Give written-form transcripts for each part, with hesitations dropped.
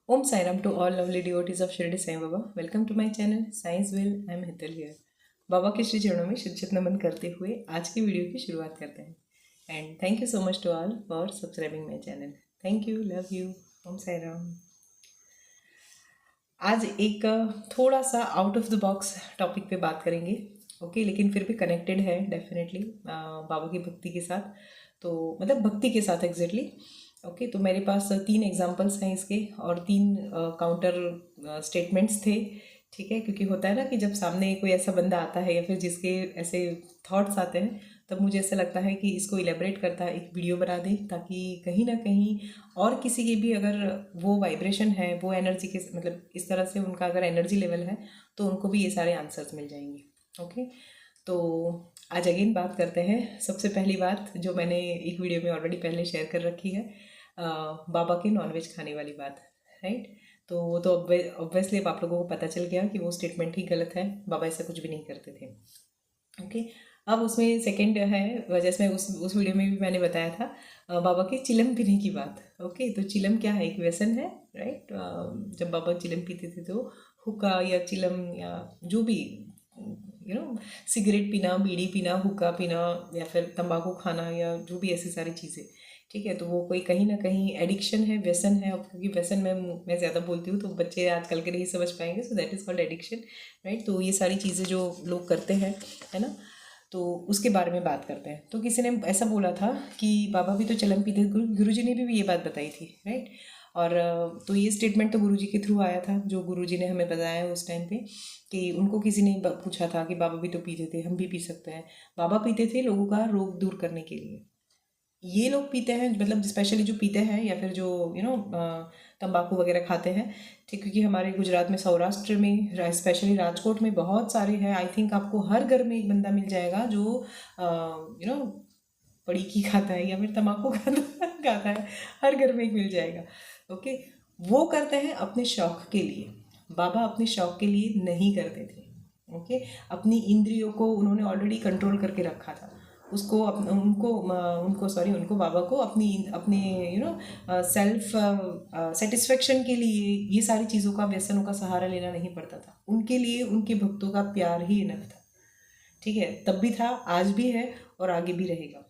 Om Sairam to all lovely devotees of Shirdi Sai Baba. Welcome to my channel Science Will. I am Hital here. बाबा के श्री चरणों में शिक्षित नमन करते हुए आज की वीडियो की शुरुआत करते हैं. And thank you so much to all for subscribing my channel. Thank you, love you. Om Sai Ram. आज एक थोड़ा सा out of the box topic पे बात करेंगे. ओके, लेकिन फिर भी कनेक्टेड है डेफिनेटली बाबा की भक्ति के साथ. तो मतलब भक्ति के साथ एग्जैक्टली. ओके, तो मेरे पास 3 एग्जांपल्स हैं इसके और 3 काउंटर स्टेटमेंट्स थे. ठीक है, क्योंकि होता है ना कि जब सामने कोई ऐसा बंदा आता है या फिर जिसके ऐसे थॉट्स आते हैं, तब मुझे ऐसा लगता है कि इसको इलेबरेट करता है एक वीडियो बना दें, ताकि कहीं ना कहीं और किसी की भी अगर वो वाइब्रेशन है, वो एनर्जी के मतलब इस तरह से उनका अगर एनर्जी लेवल है, तो उनको भी ये सारे आंसर्स मिल जाएंगे. ओके, तो आज अगेन बात करते हैं. सबसे पहली बात जो मैंने एक वीडियो में ऑलरेडी पहले शेयर कर रखी है, बाबा के नॉनवेज खाने वाली बात. राइट, तो वो तो ऑब्वियसली अब आप लोगों को पता चल गया कि वो स्टेटमेंट ही गलत है. बाबा ऐसा कुछ भी नहीं करते थे. ओके, अब उसमें सेकंड है, जैसे मैं उस वीडियो में भी मैंने बताया था बाबा के चिलम पीने की बात. ओके, तो चिलम क्या है? एक व्यसन है. राइट, जब बाबा चिलम पीते थे तो हुक्का या चिलम या जो भी सिगरेट पीना, बीड़ी पीना, हुक्का पीना या फिर तंबाकू खाना या जो भी ऐसी सारी चीज़ें. ठीक है, तो वो कोई कहीं ना कहीं एडिक्शन है, व्यसन है. अब क्योंकि व्यसन मैं ज़्यादा बोलती हूँ तो बच्चे आजकल के नहीं समझ पाएंगे, so that is called addiction. Right, तो ये सारी चीज़ें जो लोग करते हैं, है ना, तो उसके बारे में बात करते हैं. तो किसी ने ऐसा बोला था कि बाबा भी तो चलम पीते. गुरुजी ने भी ये बात बताई थी. राइट, और तो ये स्टेटमेंट तो गुरुजी के थ्रू आया था, जो गुरुजी ने हमें बताया उस टाइम पे कि उनको किसी ने पूछा था कि बाबा भी तो पीते थे, हम भी पी सकते हैं. बाबा पीते थे लोगों का रोग दूर करने के लिए. ये लोग पीते हैं, मतलब स्पेशली जो पीते हैं या फिर जो तंबाकू वगैरह खाते हैं. ठीक, क्योंकि हमारे गुजरात में, सौराष्ट्र में, स्पेशली राजकोट में बहुत सारे हैं. आई थिंक आपको हर घर में एक बंदा मिल जाएगा जो पड़ीकी खाता है या फिर तंबाकू खाता है. हर घर में एक मिल जाएगा. ओके, वो करते हैं अपने शौक के लिए. बाबा अपने शौक के लिए नहीं करते थे. ओके, अपनी इंद्रियों को उन्होंने ऑलरेडी कंट्रोल करके रखा था. उसको उनको बाबा को अपने सेल्फ सेटिस्फेक्शन के लिए ये सारी चीज़ों का, व्यसनों का सहारा लेना नहीं पड़ता था. उनके लिए उनके भक्तों का प्यार ही इनफ था. ठीक है, तब भी था, आज भी है और आगे भी रहेगा.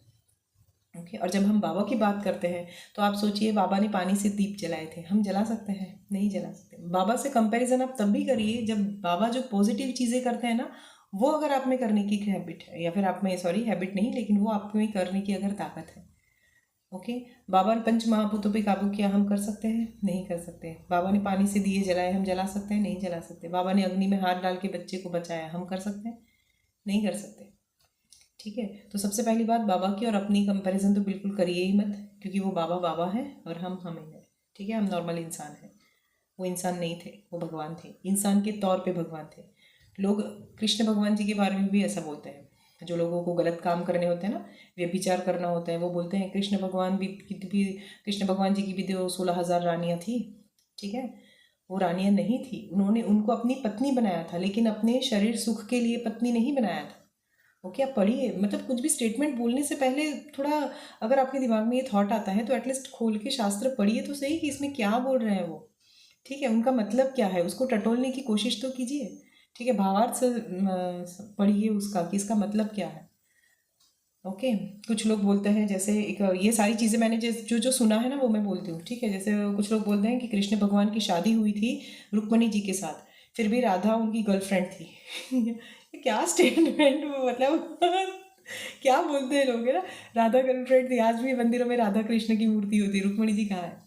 ओके, और जब हम बाबा की बात करते हैं तो आप सोचिए, बाबा ने पानी से दीप जलाए थे, हम जला सकते हैं? नहीं जला सकते. बाबा से कंपैरिजन आप तब भी करिए जब बाबा जो पॉजिटिव चीज़ें करते हैं ना, वो अगर आप में करने की हैबिट है, या फिर आप में, सॉरी हैबिट नहीं, लेकिन वो आप में करने की अगर ताकत है. ओके, बाबा ने पंच महाभूतों पे काबू किया, हम कर सकते हैं? नहीं कर सकते. बाबा ने पानी से दिए जलाए, हम जला सकते हैं? नहीं जला सकते. बाबा ने अग्नि में हाथ डाल के बच्चे को बचाया, हम कर सकते हैं? नहीं कर सकते. ठीक है, तो सबसे पहली बात, बाबा की और अपनी कंपैरिजन तो बिल्कुल करिए ही मत, क्योंकि वो बाबा बाबा है और हम हैं. ठीक है, हम नॉर्मल इंसान हैं. वो इंसान नहीं थे, वो भगवान थे. इंसान के तौर पे भगवान थे. लोग कृष्ण भगवान जी के बारे में भी ऐसा बोलते हैं. जो लोगों को गलत काम करने होते हैं ना, व्यभिचार करना होता है, वो बोलते हैं कृष्ण भगवान कृष्ण भगवान जी की भी तो 16,000 रानियाँ थी. ठीक है, वो रानियाँ नहीं थी. उन्होंने उनको अपनी पत्नी बनाया था, लेकिन अपने शरीर सुख के लिए पत्नी नहीं बनाया था. ओके, आप पढ़िए, मतलब कुछ भी स्टेटमेंट बोलने से पहले थोड़ा, अगर आपके दिमाग में ये थॉट आता है तो एटलीस्ट खोल के शास्त्र पढ़िए तो सही कि इसमें क्या बोल रहे हैं वो. ठीक है, उनका मतलब क्या है, उसको टटोलने की कोशिश तो कीजिए. ठीक है, भावार्थ से पढ़िए उसका कि इसका मतलब क्या है. ओके, कुछ लोग बोलते हैं, जैसे एक ये सारी चीज़ें मैंने जो जो सुना है ना वो मैं बोलती हूँ. ठीक है, जैसे कुछ लोग बोलते हैं कि कृष्ण भगवान की शादी हुई थी रुक्मणी जी के साथ, फिर भी राधा उनकी गर्लफ्रेंड थी. ये क्या स्टेटमेंट, मतलब क्या बोलते हैं लोग, है ना. राधा गर्लफ्रेंड थी, आज भी मंदिरों में राधा कृष्ण की मूर्ति होती है, रुक्मणी जी कहाँ है?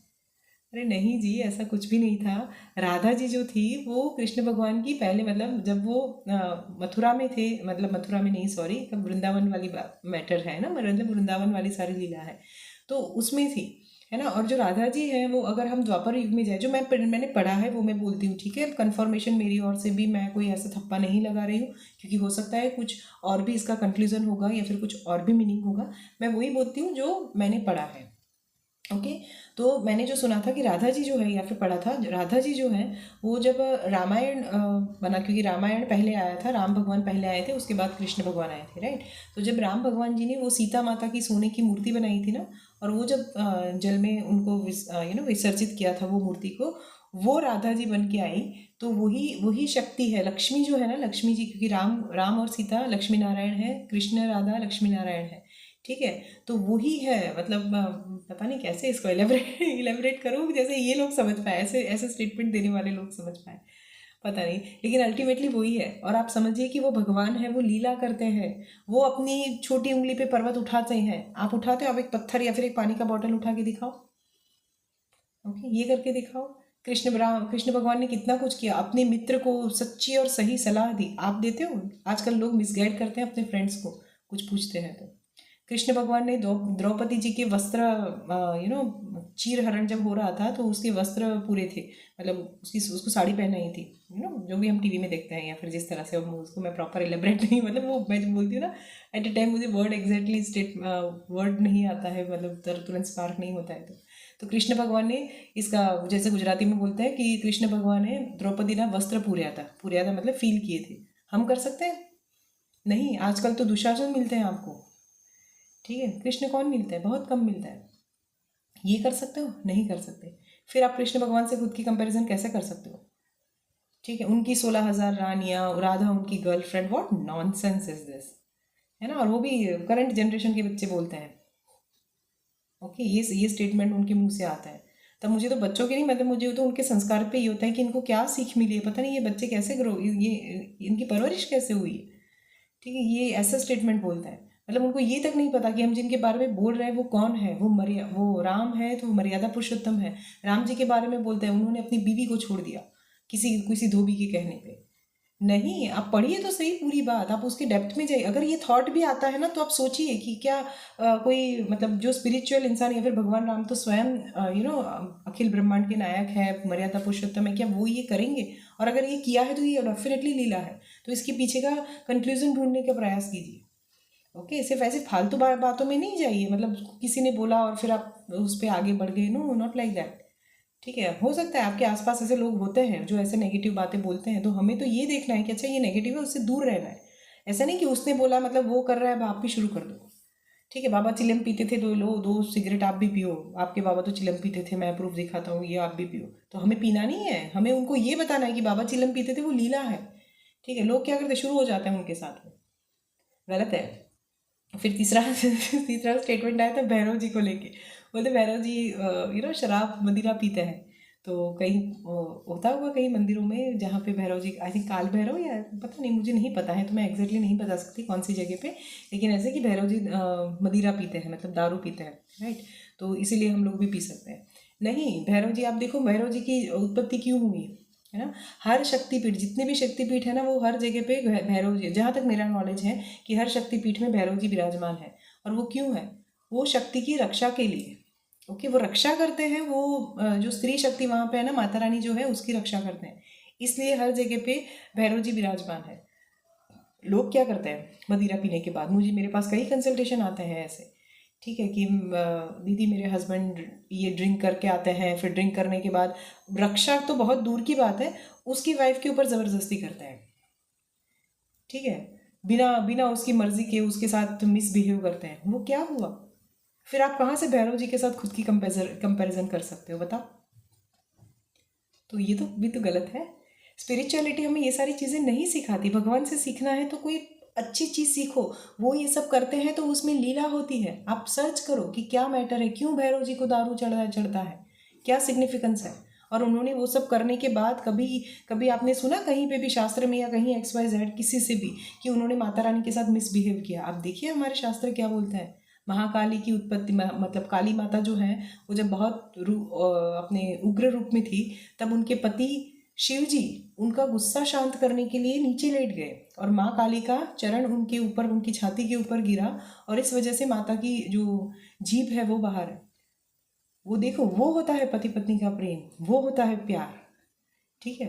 अरे नहीं जी, ऐसा कुछ भी नहीं था. राधा जी जो थी वो कृष्ण भगवान की पहले, मतलब जब वो मथुरा में थे, मतलब मथुरा में नहीं, सॉरी, वृंदावन वाली बात मैटर है ना, मतलब वृंदावन वाली सारी लीला है, तो उसमें थी, है ना. और जो राधा जी हैं वो, अगर हम द्वापर युग में जाए, जो मैंने पढ़ा है वो मैं बोलती हूँ. ठीक है, कन्फर्मेशन मेरी ओर से भी, मैं कोई ऐसा थप्पा नहीं लगा रही हूँ, क्योंकि हो सकता है कुछ और भी इसका कंक्लूजन होगा या फिर कुछ और भी मीनिंग होगा. मैं वही बोलती हूँ जो मैंने पढ़ा है. ओके, तो मैंने जो सुना था कि राधा जी जो है, या फिर पढ़ा था, राधा जी जो है वो जब रामायण बना, क्योंकि रामायण पहले आया था, राम भगवान पहले आए थे, उसके बाद कृष्ण भगवान आए थे. राइट, तो जब राम भगवान जी ने वो सीता माता की सोने की मूर्ति बनाई थी ना, और वो जब जल में उनको विसर्जित किया था वो मूर्ति को, वो राधा जी बन के आई। तो वही वही शक्ति है, लक्ष्मी जो है ना, लक्ष्मी जी, क्योंकि राम राम और सीता लक्ष्मी नारायण है, कृष्ण राधा लक्ष्मी नारायण है, ठीक है। तो वही है, मतलब पता नहीं कैसे इसको इलेबरेट करूँ जैसे ये लोग समझ पाए, ऐसे ऐसे स्टेटमेंट देने वाले लोग समझ पाए, पता नहीं, लेकिन अल्टीमेटली वही है। और आप समझिए कि वो भगवान है, वो लीला करते हैं। वो अपनी छोटी उंगली पे पर्वत उठाते हैं। आप उठाते हो, आप एक पत्थर या फिर एक पानी का बॉटल उठा के दिखाओ, ओके, ये करके दिखाओ। कृष्ण भगवान ने कितना कुछ किया, अपने मित्र को सच्ची और सही सलाह दी। आप देते हो? आजकल लोग मिसगाइड करते हैं अपने फ्रेंड्स को, कुछ पूछते हैं तो। कृष्ण भगवान ने द्रौपदी जी के वस्त्र, चीर हरण जब हो रहा था तो उसके वस्त्र पूरे थे, मतलब उसकी उसको साड़ी पहनाई थी, जो भी हम टीवी में देखते हैं या फिर जिस तरह से, अब उसको मैं प्रॉपर एलेबरेट नहीं, मतलब वो मैं जो बोलती हूँ ना, एट ए टाइम मुझे वर्ड एग्जैक्टली स्टेट वर्ड नहीं आता है, मतलब तुरंत स्पार्क नहीं होता है। तो कृष्ण भगवान ने इसका, जैसे गुजराती में बोलते हैं कि कृष्ण भगवान ने द्रौपदी ना वस्त्र पूर्या था मतलब फील किए थे। हम कर सकते हैं? नहीं, आजकल तो दुशासन मिलते हैं आपको, ठीक है, कृष्ण कौन मिलता है? बहुत कम मिलता है। ये कर सकते हो? नहीं कर सकते। फिर आप कृष्ण भगवान से खुद की कंपैरिजन कैसे कर सकते हो? ठीक है, उनकी 16,000 रानियां, राधा उनकी girlfriend, what nonsense is this, है ना। और वो भी करंट जनरेशन के बच्चे बोलते हैं, ओके, ये स्टेटमेंट उनके मुंह से आता है। तब मुझे तो बच्चों के नहीं, मतलब मुझे तो उनके संस्कार पे ही होता है कि इनको क्या सीख मिली है, पता नहीं ये बच्चे कैसे ग्रो, ये इनकी परवरिश कैसे हुई है, ठीक है। ये ऐसा स्टेटमेंट बोलता है, मतलब उनको ये तक नहीं पता कि हम जिनके बारे में बोल रहे हैं वो कौन है। वो राम है तो मर्यादा पुरुषोत्तम है। राम जी के बारे में बोलते हैं, उन्होंने अपनी बीवी को छोड़ दिया किसी किसी धोबी के कहने पे। नहीं, आप पढ़िए तो सही पूरी बात, आप उसके डेप्थ में जाइए। अगर ये थॉट भी आता है ना, तो आप सोचिए कि क्या कोई, मतलब जो स्पिरिचुअल इंसान या फिर भगवान राम तो स्वयं अखिल ब्रह्मांड के नायक है, मर्यादा पुरुषोत्तम है, क्या वो ये करेंगे? और अगर ये किया है तो ये डेफिनेटली लीला है। तो इसके पीछे का कंक्लूजन ढूंढने का प्रयास कीजिए, ओके। सिर्फ ऐसे फालतू बातों में नहीं जाइए, मतलब किसी ने बोला और फिर आप उस पर आगे बढ़ गए, नो, नॉट लाइक दैट, ठीक है। हो सकता है आपके आसपास ऐसे लोग होते हैं जो ऐसे नेगेटिव बातें बोलते हैं, तो हमें तो ये देखना है कि अच्छा ये नेगेटिव है, उससे दूर रहना है। ऐसा नहीं कि उसने बोला मतलब वो कर रहा है, अब आप भी शुरू कर दो, ठीक है। बाबा चिलम पीते थे, दो लो, दो सिगरेट आप भी पियो, आपके बाबा तो चिलम पीते थे, मैं प्रूफ दिखाता हूँ, ये आप भी पियो। तो हमें पीना नहीं है, हमें उनको ये बताना है कि बाबा चिलम पीते थे, वो लीला है, ठीक है। लोग क्या करते, शुरू हो जाते हैं उनके साथ में, गलत है। फिर तीसरा तीसरा स्टेटमेंट आया था भैरव जी को लेके। बोलते भैरव जी शराब मदिरा पीते हैं। तो कहीं होता होगा कई मंदिरों में जहाँ पे भैरव जी, आई थिंक काल भैरव, या पता नहीं, मुझे नहीं पता है, तो मैं एग्जैक्टली नहीं बता सकती कौन सी जगह पे, लेकिन ऐसे कि भैरव जी मदिरा पीते हैं, मतलब दारू पीते हैं, राइट। तो इसीलिए हम लोग भी पी सकते हैं। नहीं, भैरव जी, आप देखो भैरव जी की उत्पत्ति क्यों हुई, है ना। हर शक्तिपीठ, जितने भी शक्तिपीठ है ना, वो हर जगह पे भैरव जी, जहाँ तक मेरा नॉलेज है कि हर शक्तिपीठ में भैरव जी विराजमान है। और वो क्यों है? वो शक्ति की रक्षा के लिए, ओके, वो रक्षा करते हैं। वो जो स्त्री शक्ति वहाँ पे है ना, माता रानी जो है, उसकी रक्षा करते हैं, इसलिए हर जगह पे भैरव जी विराजमान है। लोग क्या करते हैं मदिरा पीने के बाद, मेरे पास कई कंसल्टेशन आते हैं ऐसे, ठीक है, कि दीदी मेरे हस्बैंड ये ड्रिंक करके आते हैं, फिर ड्रिंक करने के बाद, रक्षा तो बहुत दूर की बात है, उसकी वाइफ के ऊपर ज़बरदस्ती करते हैं, ठीक है, बिना बिना उसकी मर्जी के उसके साथ मिसबिहेव करते हैं। वो क्या हुआ? फिर आप कहाँ से भैरव जी के साथ खुद की कंपैरिजन कर सकते हो, बताओ। तो ये तो भी तो गलत है। स्पिरिचुअलिटी हमें ये सारी चीज़ें नहीं सिखाती। भगवान से सीखना है तो कोई अच्छी चीज़ सीखो। वो ये सब करते हैं तो उसमें लीला होती है। आप सर्च करो कि क्या मैटर है, क्यों भैरव जी को दारू चढ़ता है, क्या सिग्निफिकेंस है। और उन्होंने वो सब करने के बाद कभी कभी आपने सुना कहीं पे भी शास्त्र में या कहीं XYZ किसी से भी कि उन्होंने माता रानी के साथ मिसबिहेव किया? आप देखिए हमारे शास्त्र क्या बोलते हैं। महाकाली की उत्पत्ति, मतलब काली माता जो है, वो जब बहुत अपने उग्र रूप में थी, तब उनके पति शिव जी उनका गुस्सा शांत करने के लिए नीचे लेट गए और माँ काली का चरण उनके ऊपर, उनकी छाती के ऊपर गिरा, और इस वजह से माता की जो जीभ है वो बाहर है। वो देखो, वो होता है पति पत्नी का प्रेम, वो होता है प्यार, ठीक है।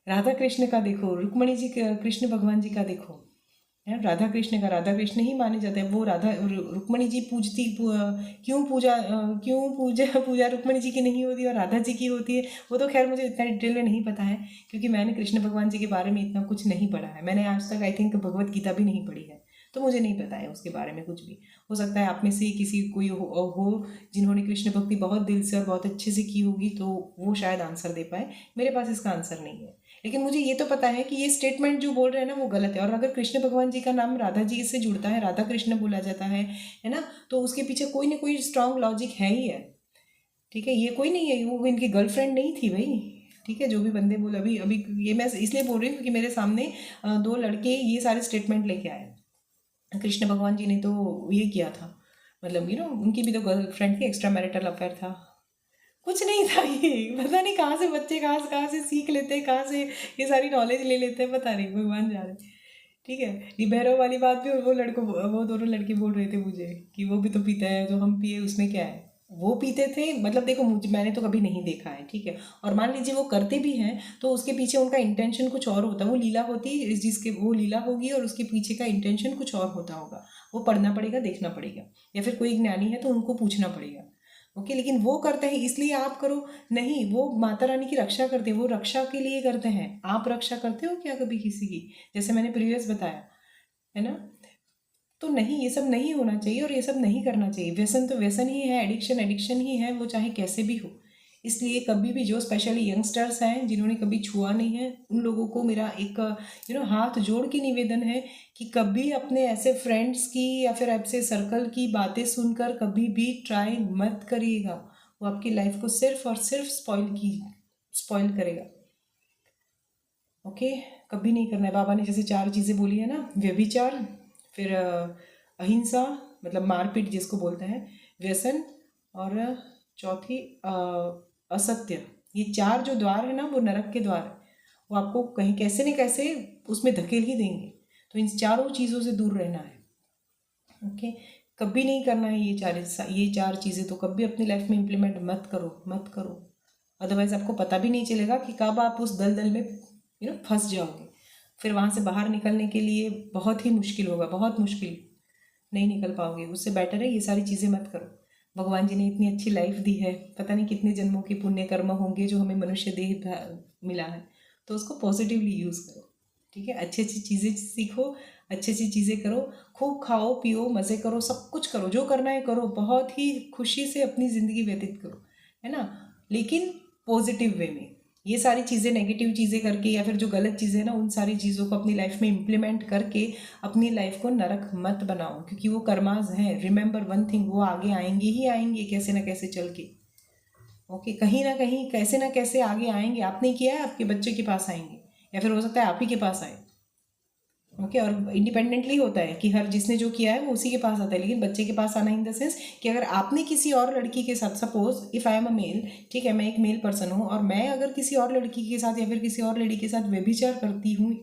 राधा कृष्ण का देखो, रुक्मणी जी का, कृष्ण भगवान जी का देखो, है राधा कृष्ण का, राधा कृष्ण ही माने जाते हैं। वो रुक्मणी जी क्यों पूजा पूजा रुक्मणी जी की नहीं होती और राधा जी की होती है, वो तो खैर मुझे इतना डिटेल में नहीं पता है, क्योंकि मैंने कृष्ण भगवान जी के बारे में इतना कुछ नहीं पढ़ा है। मैंने आज तक आई थिंक भगवत गीता भी नहीं पढ़ी है, तो मुझे नहीं पता है उसके बारे में कुछ भी। हो सकता है आप में से किसी कोई हो जिन्होंने कृष्ण भक्ति बहुत दिल से और बहुत अच्छे से की होगी, तो वो शायद आंसर दे पाए। मेरे पास इसका आंसर नहीं है, लेकिन मुझे ये तो पता है कि ये स्टेटमेंट जो बोल रहे हैं ना वो गलत है। और अगर कृष्ण भगवान जी का नाम राधा जी से जुड़ता है, राधा कृष्ण बोला जाता है ना, तो उसके पीछे कोई ना कोई स्ट्रांग लॉजिक है ही है। ठीक है, ये कोई नहीं है, वो इनकी गर्लफ्रेंड नहीं थी भाई। ठीक है, जो भी बंदे बोले, अभी अभी ये मैं इसलिए बोल रही हूँ क्योंकि मेरे सामने दो लड़के ये सारे स्टेटमेंट लेके आए। कृष्ण भगवान जी ने तो ये किया था, मतलब उनकी भी तो गर्लफ्रेंड थी, एक्स्ट्रा मैरिटल अफेयर था, कुछ नहीं था। ये पता नहीं कहाँ से बच्चे कहाँ से सीख लेते हैं, कहाँ से ये सारी नॉलेज ले लेते हैं, पता नहीं, भगवान जाने। ठीक है, ये भैरव वाली बात भी वो दोनों लड़के बोल रहे थे मुझे कि वो भी तो पीता है, जो हम पिए उसमें क्या है। वो पीते थे, मतलब देखो मैंने तो कभी नहीं देखा है, ठीक है। और मान लीजिए वो करते भी हैं तो उसके पीछे उनका इंटेंशन कुछ और होता है, वो लीला होती जिसके वो लीला होगी और उसके पीछे का इंटेंशन कुछ और होता होगा। वो पढ़ना पड़ेगा, देखना पड़ेगा, या फिर कोई ज्ञानी है तो उनको पूछना पड़ेगा। ओके, लेकिन वो करते हैं इसलिए आप करो नहीं, वो माता रानी की रक्षा करते हैं, वो रक्षा के लिए करते हैं। आप रक्षा करते हो क्या कभी किसी की? जैसे मैंने प्रीवियस बताया है ना। तो नहीं, ये सब नहीं होना चाहिए और ये सब नहीं करना चाहिए। व्यसन तो व्यसन ही है, एडिक्शन एडिक्शन ही है, वो चाहे कैसे भी हो। इसलिए कभी भी जो स्पेशली यंगस्टर्स हैं जिन्होंने कभी छुआ नहीं है, उन लोगों को मेरा एक हाथ जोड़ के निवेदन है कि कभी अपने ऐसे फ्रेंड्स की या फिर ऐसे सर्कल की बातें सुनकर कभी भी ट्राई मत करिएगा। वो आपकी लाइफ को सिर्फ और सिर्फ स्पॉइल करेगा। ओके, कभी नहीं करना है। बाबा ने जैसे 4 चीज़ें बोली है ना, व्यभिचार, फिर अहिंसा मतलब मारपीट जिसको बोलते हैं, व्यसन, और चौथी असत्य। ये 4 जो द्वार है ना वो नरक के द्वार है, वो आपको कहीं कैसे न कैसे उसमें धकेल ही देंगे। तो इन चारों चीज़ों से दूर रहना है। ओके, कभी नहीं करना है ये चार चीज़ें तो कभी अपनी लाइफ में इम्प्लीमेंट मत करो। अदरवाइज आपको पता भी नहीं चलेगा कि कब आप उस दलदल में फंस जाओगे। फिर वहाँ से बाहर निकलने के लिए बहुत ही मुश्किल होगा, बहुत मुश्किल, नहीं निकल पाओगे। उससे बेटर है ये सारी चीज़ें मत करो। भगवान जी ने इतनी अच्छी लाइफ दी है, पता नहीं कितने जन्मों के पुण्य कर्म होंगे जो हमें मनुष्य देह मिला है, तो उसको पॉजिटिवली यूज़ करो। ठीक है, अच्छी अच्छी चीज़ें सीखो, अच्छी अच्छी चीज़ें करो, खूब खाओ पियो, मज़े करो, सब कुछ करो, जो करना है करो, बहुत ही खुशी से अपनी ज़िंदगी व्यतीत करो, है ना, लेकिन पॉजिटिव वे में। ये सारी चीज़ें नेगेटिव चीज़ें करके या फिर जो गलत चीज़ें ना, उन सारी चीज़ों को अपनी लाइफ में इम्प्लीमेंट करके अपनी लाइफ को नरक मत बनाओ, क्योंकि वो कर्मास हैं। रिमेंबर वन थिंग, वो आगे आएंगे ही आएंगे कैसे ना कैसे चल के। ओके, कहीं ना कहीं कैसे ना कैसे आगे आएंगे। आपने किया है, आपके बच्चे के पास आएंगे, या फिर हो सकता है आप ही के पास आए। ओके, और इंडिपेंडेंटली होता है कि हर जिसने जो किया है वो उसी के पास आता है, लेकिन बच्चे के पास आना इन द सेंस कि अगर आपने किसी और लड़की के साथ, suppose if I am a male, ठीक है, मैं एक मेल पर्सन हूँ, और मैं अगर किसी और लड़की के साथ या फिर किसी और लेडी के साथ व्यभिचार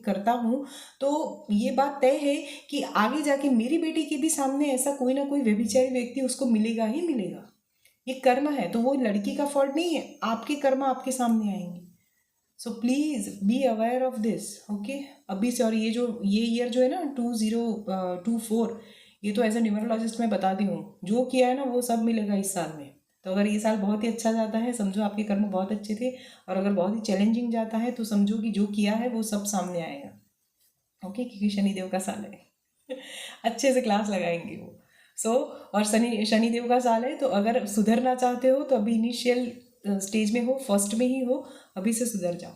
करता हूँ, तो ये बात तय है कि आगे जाके मेरी बेटी के भी सामने ऐसा कोई ना कोई व्यभिचारी व्यक्ति उसको मिलेगा ही मिलेगा। ये कर्म है, तो वो लड़की का फॉल्ट नहीं है, आपके कर्म आपके सामने आएंगे। So please be aware of this. Okay, अभी से, और ये ईयर जो है ना 2024, ये तो एज ए न्यूमरोलॉजिस्ट मैं बताती हूँ, जो किया है ना वो सब मिलेगा इस साल में। तो अगर ये साल बहुत ही अच्छा जाता है, समझो आपके कर्म बहुत अच्छे थे, और अगर बहुत ही चैलेंजिंग जाता है तो समझो कि जो किया है वो सब सामने आएगा। ओके, क्योंकि शनिदेव का साल है अच्छे से क्लास लगाएंगे वो। और शनिदेव का साल है, तो अगर सुधरना चाहते हो तो अभी इनिशियल स्टेज में हो, फर्स्ट में ही हो, अभी से सुधर जाओ।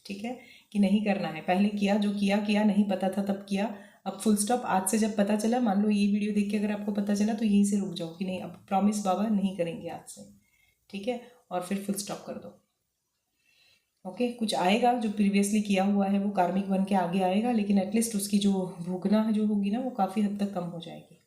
ठीक है, कि नहीं करना है, पहले किया जो किया नहीं पता था तब किया, अब फुल स्टॉप। आज से जब पता चला, मान लो ये वीडियो देख के अगर आपको पता चला, तो यहीं से रुक जाओ कि नहीं, अब प्रॉमिस बाबा नहीं करेंगे आज से। ठीक है, और फिर फुल स्टॉप कर दो। ओके, कुछ आएगा जो प्रीवियसली किया हुआ है वो कार्मिक बन के आगे आएगा, लेकिन एटलीस्ट उसकी जो भोगना जो होगी ना वो काफ़ी हद तक कम हो जाएगी।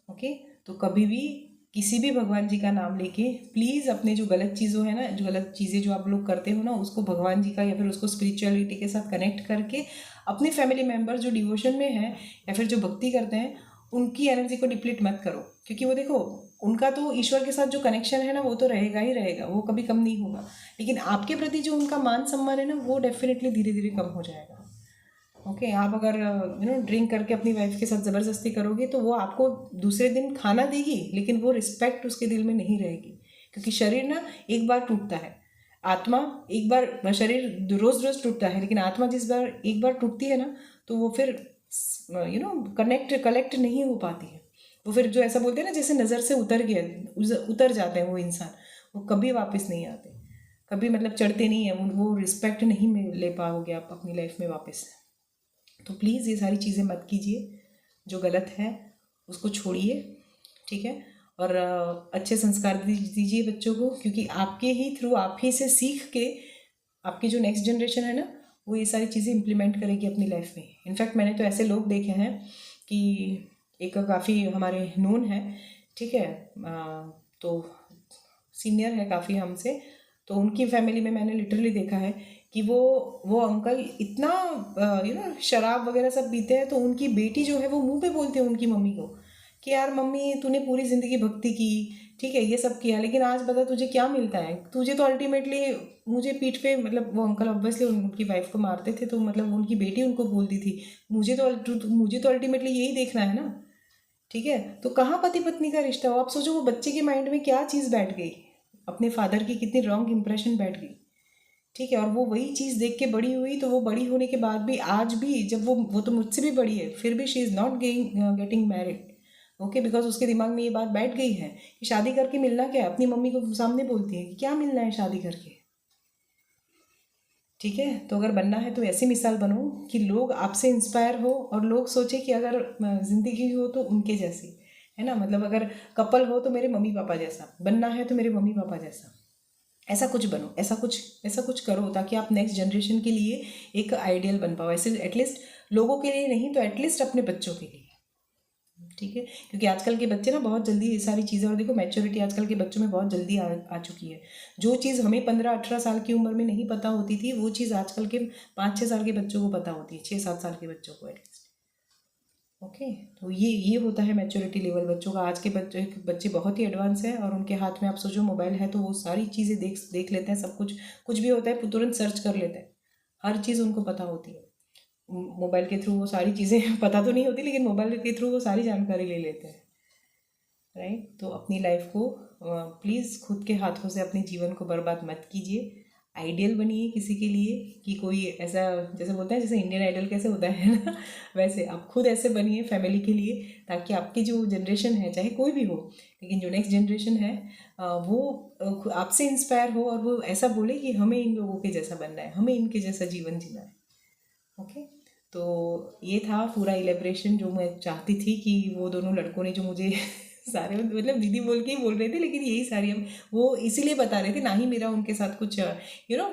ओके, तो कभी भी किसी भी भगवान जी का नाम लेके प्लीज़ अपने जो गलत चीज़ों है ना, जो गलत चीज़ें जो आप लोग करते हो ना, उसको भगवान जी का या फिर उसको स्पिरिचुअलिटी के साथ कनेक्ट करके अपने फैमिली मेम्बर जो डिवोशन में है या फिर जो भक्ति करते हैं, उनकी एनर्जी को डिप्लीट मत करो। क्योंकि वो देखो, उनका तो ईश्वर के साथ जो कनेक्शन है ना वो तो रहेगा ही रहेगा, वो कभी कम नहीं होगा, लेकिन आपके प्रति जो उनका मान सम्मान है ना वो डेफिनेटली धीरे धीरे कम हो जाएगा। ओके, आप अगर ड्रिंक करके अपनी वाइफ के साथ ज़बरदस्ती करोगे तो वो आपको दूसरे दिन खाना देगी, लेकिन वो रिस्पेक्ट उसके दिल में नहीं रहेगी। क्योंकि शरीर ना एक बार टूटता है, आत्मा एक बार, शरीर रोज़ रोज़ टूटता है, लेकिन आत्मा जिस बार एक बार टूटती है ना, तो वो फिर कलेक्ट नहीं हो पाती है। वो फिर जो ऐसा बोलते हैं ना, जैसे नज़र से उतर जाते हैं वो इंसान, वो कभी वापस नहीं आते, कभी मतलब चढ़ते नहीं है, वो रिस्पेक्ट नहीं ले पाओगे आप अपनी लाइफ में वापस। तो प्लीज़ ये सारी चीज़ें मत कीजिए, जो गलत है उसको छोड़िए, ठीक है। और अच्छे संस्कार दीजिए बच्चों को, क्योंकि आपके ही थ्रू, आप ही से सीख के आपकी जो नेक्स्ट जनरेशन है ना, वो ये सारी चीज़ें इम्प्लीमेंट करेगी अपनी लाइफ में। इनफैक्ट मैंने तो ऐसे लोग देखे हैं कि एक काफ़ी हमारे नोन है, ठीक है, तो सीनियर है काफ़ी हमसे, तो उनकी फैमिली में मैंने लिटरली देखा है कि वो अंकल इतना शराब वगैरह सब पीते हैं, तो उनकी बेटी जो है वो मुंह पे बोलती है उनकी मम्मी को कि यार मम्मी तूने पूरी ज़िंदगी भक्ति की, ठीक है, ये सब किया, लेकिन आज बता तुझे क्या मिलता है, तुझे तो अल्टीमेटली मुझे पीठ पे, मतलब वो अंकल ऑब्वियसली उनकी वाइफ को मारते थे, तो मतलब उनकी बेटी उनको बोलती थी मुझे तो अल्टीमेटली यही देखना है ना, ठीक है। तो कहाँ पति पत्नी का रिश्ता हो, आप सोचो वो बच्चे के माइंड में क्या चीज़ बैठ गई, अपने फादर की कितनी रॉन्ग इंप्रेशन बैठ गई, ठीक है। और वो वही चीज़ देख के बड़ी हुई, तो वो बड़ी होने के बाद भी आज भी जब वो तो मुझसे भी बड़ी है, फिर भी she is not getting married, okay, because उसके दिमाग में ये बात बैठ गई है कि शादी करके मिलना क्या है। अपनी मम्मी को सामने बोलती है कि क्या मिलना है शादी करके, ठीक है। तो अगर बनना है तो ऐसी मिसाल बनो कि लोग आपसे इंस्पायर हो और लोग सोचे कि अगर ज़िंदगी हो तो उनके जैसी, है ना, मतलब अगर कपल हो तो मेरे मम्मी पापा जैसा बनना है, तो मेरे मम्मी पापा जैसा, ऐसा कुछ बनो, ऐसा कुछ करो, ताकि आप नेक्स्ट जनरेशन के लिए एक आइडियल बन पाओ, ऐसे एटलीस्ट लोगों के लिए नहीं तो एटलीस्ट अपने बच्चों के लिए, ठीक है। क्योंकि आजकल के बच्चे ना बहुत जल्दी ये सारी चीज़ें, और देखो मैच्योरिटी आजकल के बच्चों में बहुत जल्दी आ चुकी है। जो चीज़ हमें 15-18 साल की उम्र में नहीं पता होती थी, वो चीज़ आजकल के 5-6 साल के बच्चों को पता होती है, 6-7 साल के बच्चों को एटलीस्ट, ओके। तो ये होता है मैच्योरिटी लेवल बच्चों का। आज के बच्चे बहुत ही एडवांस है, और उनके हाथ में आप सोचो मोबाइल है, तो वो सारी चीज़ें देख लेते हैं, सब कुछ भी होता है तुरंत सर्च कर लेते हैं, हर चीज़ उनको पता होती है। मोबाइल के थ्रू वो सारी चीज़ें पता तो नहीं होती, लेकिन मोबाइल के थ्रू वो सारी जानकारी ले लेते हैं, राइट। तो अपनी लाइफ को प्लीज़ खुद के हाथों से अपने जीवन को बर्बाद मत कीजिए, आइडियल बनिए किसी के लिए, कि कोई ऐसा, जैसे बोलते हैं जैसे इंडियन आइडल कैसे होता है ना, वैसे आप खुद ऐसे बनिए फैमिली के लिए, ताकि आपकी जो जनरेशन है, चाहे कोई भी हो, लेकिन जो नेक्स्ट जनरेशन है वो आपसे इंस्पायर हो, और वो ऐसा बोले कि हमें इन लोगों के जैसा बनना है, हमें इनके जैसा जीवन जीना है, ओके। तो ये था पूरा इलेब्रेशन जो मैं चाहती थी कि वो दोनों लड़कों ने जो मुझे सारे मतलब दीदी बोल के ही बोल रहे थे, लेकिन यही सारी हम वो इसीलिए बता रहे थे, ना ही मेरा उनके साथ कुछ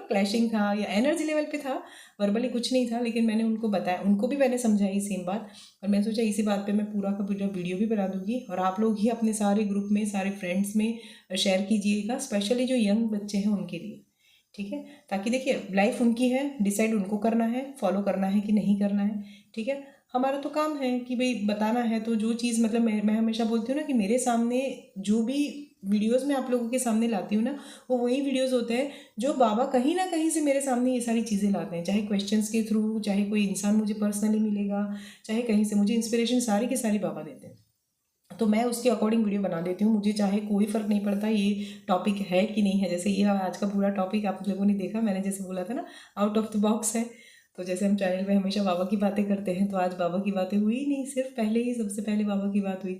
क्लैशिंग था या एनर्जी लेवल पे था, वर्बली कुछ नहीं था, लेकिन मैंने उनको बताया, उनको भी मैंने समझाई सेम बात, और मैं सोचा इसी बात पे मैं पूरा का पूरा वीडियो भी बना दूंगी, और आप लोग ही अपने सारे ग्रुप में, सारे फ्रेंड्स में शेयर कीजिएगा, स्पेशली जो यंग बच्चे हैं उनके लिए, ठीक है। ताकि देखिए लाइफ उनकी है, डिसाइड उनको करना है, फॉलो करना है कि नहीं करना है, ठीक है। हमारा तो काम है कि भाई बताना है, तो जो चीज़ मतलब मैं हमेशा बोलती हूँ ना कि मेरे सामने जो भी वीडियोस मैं आप लोगों के सामने लाती हूँ ना, वो वही वीडियोस होते हैं जो बाबा कहीं ना कहीं से मेरे सामने ये सारी चीज़ें लाते हैं, चाहे क्वेश्चंस के थ्रू, चाहे कोई इंसान मुझे पर्सनली मिलेगा, चाहे कहीं से मुझे इंस्पिरेशन सारी की सारी बाबा देते हैं, तो मैं उसके अकॉर्डिंग वीडियो बना देती हूँ। मुझे चाहे कोई फ़र्क नहीं पड़ता ये टॉपिक है कि नहीं है, जैसे ये आज का पूरा टॉपिक आप लोगों ने देखा, मैंने जैसे बोला था ना आउट ऑफ द बॉक्स है, तो जैसे हम चैनल पे हमेशा बाबा की बातें करते हैं, तो आज बाबा की बातें हुई नहीं, सिर्फ पहले ही सबसे पहले बाबा की बात हुई,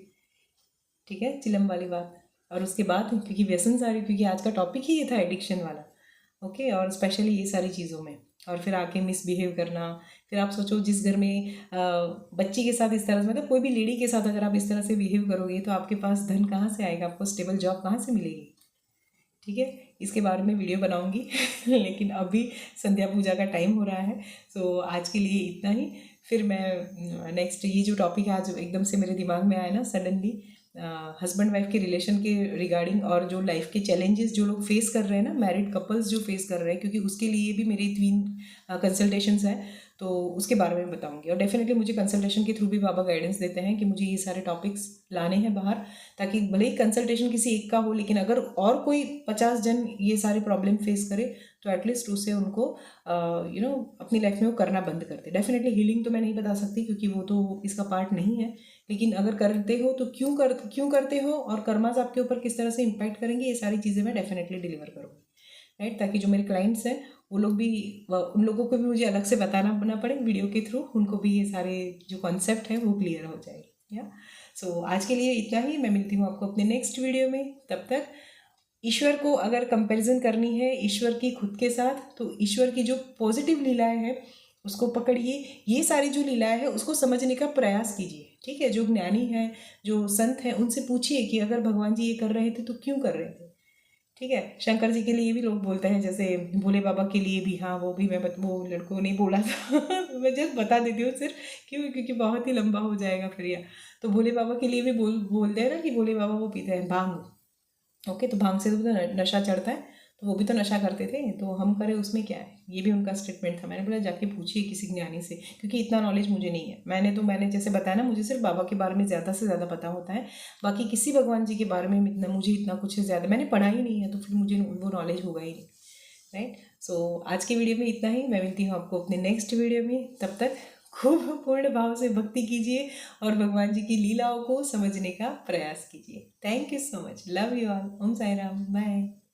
ठीक है, चिलम वाली बात, और उसके बाद क्योंकि व्यसन सारी, क्योंकि आज का टॉपिक ही ये था एडिक्शन वाला, ओके, और स्पेशली ये सारी चीज़ों में, और फिर आके मिसबिहेव करना, फिर आप सोचो जिस घर में बच्ची के साथ इस तरह से, मतलब कोई भी लेडी के साथ अगर आप इस तरह से बिहेव करोगे, तो आपके पास धन कहाँ से आएगा, आपको स्टेबल जॉब कहाँ से मिलेगी, ठीक है। इसके बारे में वीडियो बनाऊंगी लेकिन अभी संध्या पूजा का टाइम हो रहा है, सो आज के लिए इतना ही। फिर मैं नेक्स्ट ये जो टॉपिक आज एकदम से मेरे दिमाग में आया ना सडनली, हस्बैंड वाइफ के रिलेशन के रिगार्डिंग, और जो लाइफ के चैलेंजेस जो लोग फेस कर रहे हैं ना, मैरिड कपल्स जो फेस कर रहे हैं, क्योंकि उसके लिए भी मेरी 3 कंसल्टेशंस हैं, तो उसके बारे में बताऊंगी। और डेफिनेटली मुझे कंसल्टेशन के थ्रू भी बाबा गाइडेंस देते हैं कि मुझे ये सारे टॉपिक्स लाने हैं बाहर, ताकि भले ही कंसल्टेशन किसी एक का हो, लेकिन अगर और कोई 50 जन ये सारे प्रॉब्लम फेस करे, तो एटलीस्ट उससे उनको अपनी लाइफ में वो करना बंद करते। डेफिनेटली हीलिंग तो मैं नहीं बता सकती, क्योंकि वो तो इसका पार्ट नहीं है, लेकिन अगर करते हो तो क्यों करते हो, और कर्मास आपके ऊपर किस तरह से इम्पैक्ट करेंगे, ये सारी चीज़ें मैं डेफिनेटली डिलीवर करूँगी। राइट, ताकि जो मेरे क्लाइंट्स हैं वो लोग भी, उन लोगों को भी मुझे अलग से बताना ना पड़े वीडियो के थ्रू, उनको भी ये सारे जो कॉन्सेप्ट है वो क्लियर हो जाए। या सो आज के लिए इतना ही, मैं मिलती हूँ आपको अपने नेक्स्ट वीडियो में। तब तक ईश्वर को अगर कंपैरिजन करनी है ईश्वर की खुद के साथ, तो ईश्वर की जो पॉजिटिव लीलाएं हैं उसको पकड़िए, ये सारी जो लीलाएं हैं उसको समझने का प्रयास कीजिए। ठीक है, जो ज्ञानी हैं, जो संत हैं, उनसे पूछिए कि अगर भगवान जी ये कर रहे थे तो क्यों कर रहे थे। ठीक है, शंकर जी के लिए भी लोग बोलते हैं, जैसे भोले बाबा के लिए भी, हाँ वो भी मैं वो लड़कों ने बोला था मैं जस्ट बता देती हूँ सिर्फ, क्यों, क्योंकि बहुत ही लंबा हो जाएगा फिर यह। तो भोले बाबा के लिए भी बोलते हैं ना कि भोले बाबा वो पीते हैं भांग। ओके, तो भांग से तो नशा चढ़ता है, तो वो भी तो नशा करते थे, तो हम करें उसमें क्या है, ये भी उनका स्टेटमेंट था। मैंने बोला जाके पूछिए किसी ज्ञानी से, क्योंकि इतना नॉलेज मुझे नहीं है। मैंने जैसे बताया ना, मुझे सिर्फ बाबा के बारे में ज़्यादा से ज़्यादा पता होता है, बाकी किसी भगवान जी के बारे में मुझे इतना कुछ ज़्यादा मैंने पढ़ा ही नहीं है, तो फिर मुझे वो नॉलेज होगा ही नहीं। राइट, सो आज के वीडियो में इतना ही, मैं मिलती हूँ आपको अपने नेक्स्ट वीडियो में। तब तक खूब पूर्ण भाव से भक्ति कीजिए और भगवान जी की लीलाओं को समझने का प्रयास कीजिए। Thank you so much, love you all, Om Sai Ram, bye.